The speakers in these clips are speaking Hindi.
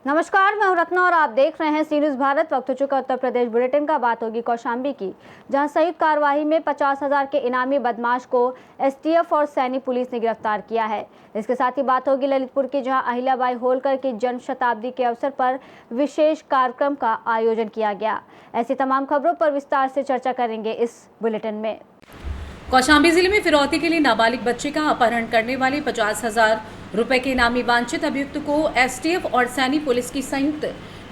नमस्कार, मैं हूं रत्ना और आप देख रहे हैं सी न्यूज़ भारत। वक्त हो चुका उत्तर प्रदेश बुलेटिन का। बात होगी कौशाम्बी की, जहां संयुक्त कार्रवाई में 50,000 के इनामी बदमाश को एसटीएफ और सैनी पुलिस ने गिरफ्तार किया है। इसके साथ ही बात होगी ललितपुर की, जहां अहिल्याबाई होलकर की जन्म शताब्दी के अवसर पर विशेष कार्यक्रम का आयोजन किया गया। ऐसी तमाम खबरों पर विस्तार से चर्चा करेंगे इस बुलेटिन में। कौशाम्बी जिले में फिरौती के लिए नाबालिग बच्चे का अपहरण करने वाले 50,000 रुपए के इनामी वांछित अभियुक्त को एसटीएफ और सैनी पुलिस की संयुक्त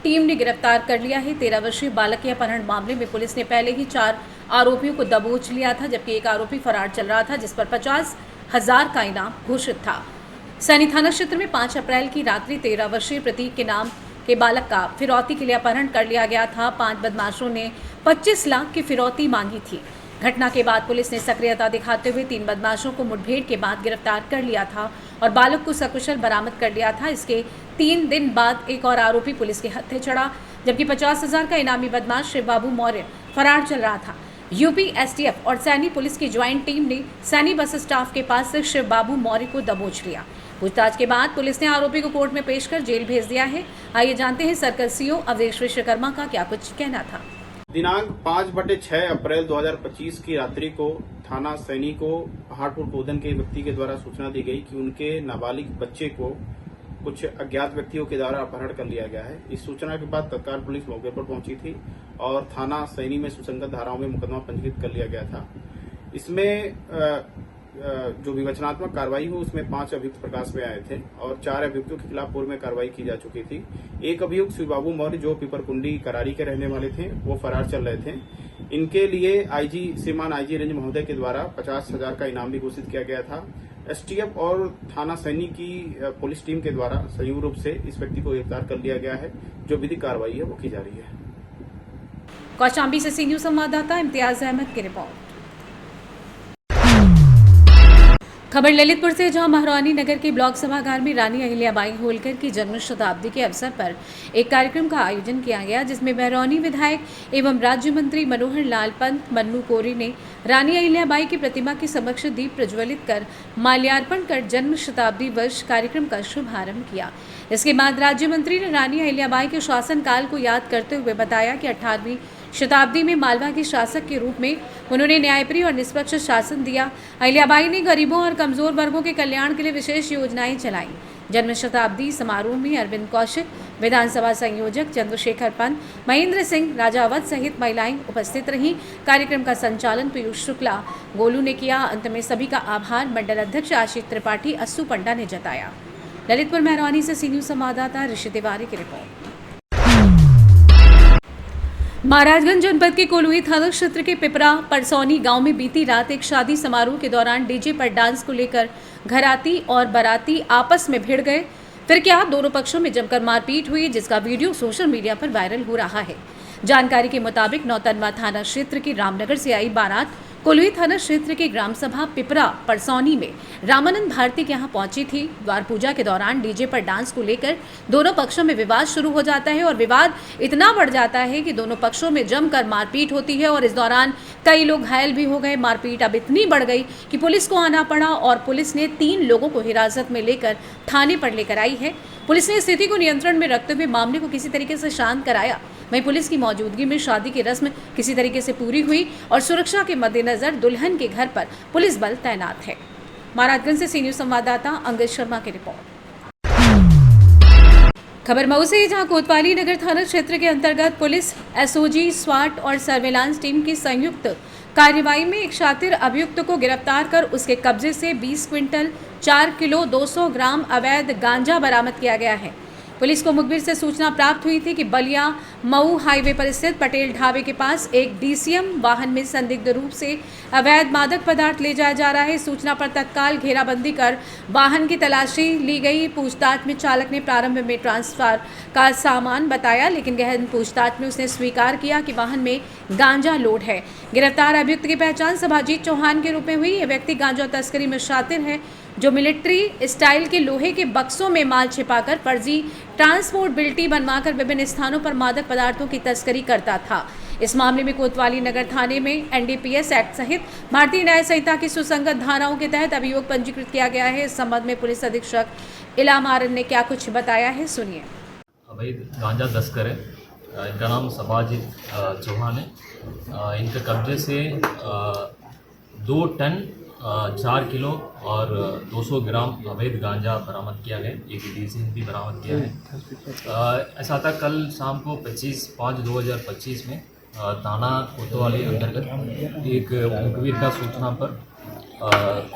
टीम ने गिरफ्तार कर लिया है। 13 वर्षीय बालक के अपहरण मामले में पुलिस ने पहले ही 4 आरोपियों को दबोच लिया था, जबकि एक आरोपी फरार चल रहा था, जिस पर 50,000 का इनाम घोषित था। सैनी थाना क्षेत्र में 5 अप्रैल की रात्रि 13 वर्षीय प्रतीक के नाम के बालक का फिरौती के लिए अपहरण कर लिया गया था। 5 बदमाशों ने 25 लाख की फिरौती मांगी थी। घटना के बाद पुलिस ने सक्रियता दिखाते हुए 3 बदमाशों को मुठभेड़ के बाद गिरफ्तार कर लिया था और बालक को सकुशल बरामद कर लिया था। इसके 3 दिन बाद एक और आरोपी पुलिस के हत्थे चढ़ा, जबकि 50,000 का इनामी बदमाश शिव बाबू मौर्य फरार चल रहा था। यूपी एसटीएफ और सैनी पुलिस की ज्वाइंट टीम ने सैनी बस स्टाफ के पास से शिव बाबू मौर्य को दबोच लिया। पूछताछ के बाद पुलिस ने आरोपी को कोर्ट में पेश कर जेल भेज दिया है। आइए जानते हैं सर्कल सीओ अवधेश विश्वकर्मा का क्या कुछ कहना था। दिनांक 5/6 अप्रैल 2025 की रात्रि को थाना सैनी को पहाड़पुर पोदन के व्यक्ति के द्वारा सूचना दी गई कि उनके नाबालिग बच्चे को कुछ अज्ञात व्यक्तियों के द्वारा अपहरण कर लिया गया है। इस सूचना के बाद तत्काल पुलिस मौके पर पहुंची थी और थाना सैनी में सुसंगत धाराओं में मुकदमा पंजीकृत कर लिया गया था। इसमें जो विवेचनात्मक कार्रवाई हुई उसमें 5 अभियुक्त प्रकाश में आए थे और 4 अभियुक्तों के खिलाफ पूर्व में कार्रवाई की जा चुकी थी। एक अभियुक्त शिवबाबू मौर्य जो पिपरकुंडी करारी के रहने वाले थे, वो फरार चल रहे थे। इनके लिए श्रीमान आईजी रेंज महोदय के द्वारा 50,000 का इनाम भी घोषित किया गया था। एसटीएफ और थाना सैनी की पुलिस टीम के द्वारा संयुक्त रूप से इस व्यक्ति को गिरफ्तार कर लिया गया है। जो विधिक कार्रवाई है वो की जा रही है। कौशाम्बी से सी न्यूज़ संवाददाता इम्तियाज अहमद की रिपोर्ट। खबर ललितपुर से, जहां महारानी नगर के ब्लॉक सभागार में रानी अहिल्याबाई होलकर की जन्म शताब्दी के अवसर पर एक कार्यक्रम का आयोजन किया गया, जिसमें बहरौनी विधायक एवं राज्य मंत्री मनोहर लाल पंत मन्नू कोरी ने रानी अहिल्याबाई की प्रतिमा के समक्ष दीप प्रज्वलित कर माल्यार्पण कर जन्म शताब्दी वर्ष कार्यक्रम का शुभारंभ किया। इसके बाद राज्य मंत्री ने रानी अहिल्याबाई के शासनकाल को याद करते हुए बताया कि 18वीं शताब्दी में मालवा के शासक के रूप में उन्होंने न्यायप्रिय और निष्पक्ष शासन दिया। अहिल्याबाई ने गरीबों और कमजोर वर्गों के कल्याण के लिए विशेष योजनाएं चलाई। जन्म शताब्दी समारोह में अरविंद कौशिक, विधानसभा संयोजक चंद्रशेखर पंत, महेंद्र सिंह, राजावत सहित महिलाएं उपस्थित रहीं। कार्यक्रम का संचालन पीयूष शुक्ला गोलू ने किया। अंत में सभी का आभार मंडल अध्यक्ष आशीष त्रिपाठी अस्सू पंडा ने जताया। ललितपुर मेहरौनी से सी न्यूज़ संवाददाता ऋषि तिवारी की रिपोर्ट। महाराजगंज जनपद के कोलुई थाना क्षेत्र के पिपरा परसौनी गांव में बीती रात एक शादी समारोह के दौरान डीजे पर डांस को लेकर घराती और बाराती आपस में भिड़ गए। फिर क्या, दोनों पक्षों में जमकर मारपीट हुई, जिसका वीडियो सोशल मीडिया पर वायरल हो रहा है। जानकारी के मुताबिक नौतनवा थाना क्षेत्र की रामनगर से आई बारात कोलुई थाना क्षेत्र के ग्राम सभा पिपरा परसौनी में रामानंद भारती के यहां पहुंची थी। द्वार पूजा के दौरान डीजे पर डांस को लेकर दोनों पक्षों में विवाद शुरू हो जाता है और विवाद इतना बढ़ जाता है कि दोनों पक्षों में जमकर मारपीट होती है और इस दौरान कई लोग घायल भी हो गए। मारपीट अब इतनी बढ़ गई कि पुलिस को आना पड़ा और पुलिस ने 3 लोगों को हिरासत में लेकर थाने पर लेकर आई है। पुलिस ने स्थिति को नियंत्रण में रखते हुए मामले को किसी तरीके से शांत कराया। वहीं पुलिस की मौजूदगी में शादी की रस्म किसी तरीके से पूरी हुई और सुरक्षा के मद्देनजर दुल्हन के घर पर पुलिस बल तैनात है। महाराजगंज से सी न्यूज़ संवाददाता अंगद शर्मा की रिपोर्ट। खबर मऊ से, जहां कोतवाली नगर थाना क्षेत्र के अंतर्गत पुलिस, एसओजी, स्वाट और सर्वेलांस टीम की संयुक्त कार्रवाई में एक शातिर अभियुक्त को गिरफ्तार कर उसके कब्जे से 20 क्विंटल 4 किलो 200 ग्राम अवैध गांजा बरामद किया गया है। पुलिस को मुखबिर से सूचना प्राप्त हुई थी कि बलिया मऊ हाईवे पर स्थित पटेल ढाबे के पास एक डीसीएम वाहन में संदिग्ध रूप से अवैध मादक पदार्थ ले जाया जा रहा है। सूचना पर तत्काल घेराबंदी कर वाहन की तलाशी ली गई। पूछताछ में चालक ने प्रारंभ में ट्रांसफर का सामान बताया, लेकिन गहन पूछताछ में उसने स्वीकार किया कि वाहन में गांजा लोड है। गिरफ्तार अभियुक्त की पहचान सभाजीत चौहान के रूप में हुई। यह व्यक्ति गांजा तस्करी में शातिर है, जो मिलिट्री स्टाइल के लोहे के बक्सों में माल छिपाकर फर्जी ट्रांसपोर्टेबिलिटी बनवाकर विभिन्न स्थानों पर मादक पदार्थों की तस्करी करता था। इस मामले में कोतवाली नगर थाने में एनडीपीएस एक्ट सहित भारतीय न्याय संहिता की सुसंगत धाराओं के तहत अभियोग पंजीकृत किया गया है। इस संबंध में पुलिस अधीक्षक इलाम आरन ने क्या कुछ बताया है, सुनिए। अवैध गांजा तस्कर है, इनका नाम सबाजित चौहान है। इनके कब्जे से 2 टन 4 किलो और 200 ग्राम अवैध गांजा बरामद किया गया। एक डीसी भी बरामद किया है। ऐसा था कल शाम को 25/5/2025 में थाना कोतवाली अंतर्गत एक मुखबिर का सूचना पर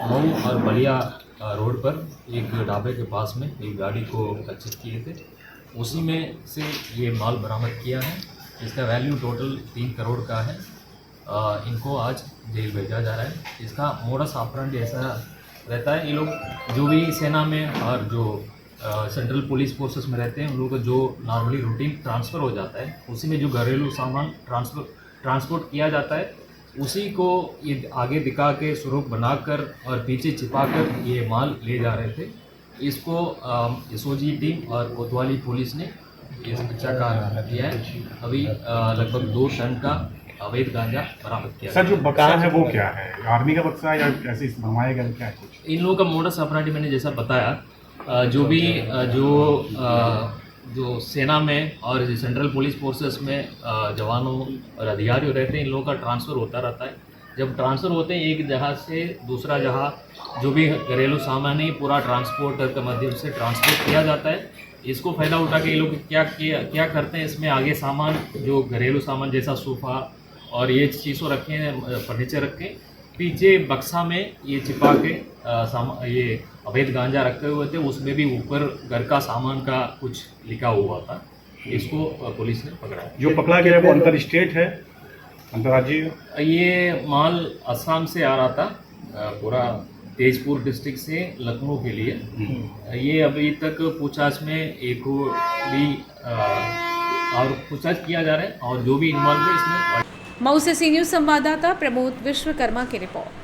मऊ और बलिया रोड पर एक ढाबे के पास में एक गाड़ी को लक्षित किए थे। उसी में से ये माल बरामद किया है। इसका वैल्यू टोटल 3 करोड़ का है। इनको आज जेल भेजा जा रहा है। इसका मोडस ऑपरेंडी ऐसा रहता है, ये लोग जो भी सेना में और जो सेंट्रल पुलिस फोर्सेस में रहते हैं उन लोगों को जो नॉर्मली रूटीन ट्रांसफ़र हो जाता है, उसी में जो घरेलू सामान ट्रांसपोर्ट किया जाता है, उसी को ये आगे दिखा के स्वरूप बनाकर और पीछे छिपाकर ये माल ले जा रहे थे। इसको एसओजी टीम और कोतवाली पुलिस ने इस अच्छा कार्य किया है। अभी लगभग 2 टन का अवैध गांजा बरामद किया। सर, जो बक्सा है वो क्या है? आर्मी का बक्सा है या ऐसे बनवाया गया क्या है? कुछ इन लोगों का मोडस ऑपरेंडी मैंने जैसा बताया, जो भी जो सेना में और सेंट्रल पुलिस फोर्सेस में जवानों और अधिकारियों रहते हैं, इन लोगों का ट्रांसफ़र होता रहता है। जब ट्रांसफ़र होते हैं एक जगह से दूसरा जगह, जो भी घरेलू सामान है पूरा ट्रांसपोर्टर के माध्यम से ट्रांसपोर्ट किया जाता है। इसको फ़ायदा उठा के ये लोग क्या करते हैं, इसमें आगे सामान जो घरेलू सामान जैसा सोफ़ा और ये चीज़ों रखे हैं, फर्नीचर रखे, पीछे बक्सा में ये छिपा के ये अवैध गांजा रखे हुए थे। उसमें भी ऊपर घर का सामान का कुछ लिखा हुआ था। इसको पुलिस ने पकड़ा। जो पकड़ा गया है वो अंतर स्टेट है, अंतर्राज्यीय? ये माल असम से आ रहा था, पूरा तेजपुर डिस्ट्रिक्ट से लखनऊ के लिए। ये अभी तक पूछताछ में एक भी और पूछताछ किया जा रहा है और जो भी इन्वॉल्व है इसमें। मऊ से सी न्यूज़ संवाददाता प्रमोद विश्वकर्मा की रिपोर्ट।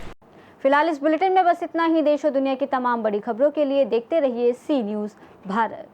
फिलहाल इस बुलेटिन में बस इतना ही। देश और दुनिया की तमाम बड़ी खबरों के लिए देखते रहिए सी न्यूज़ भारत।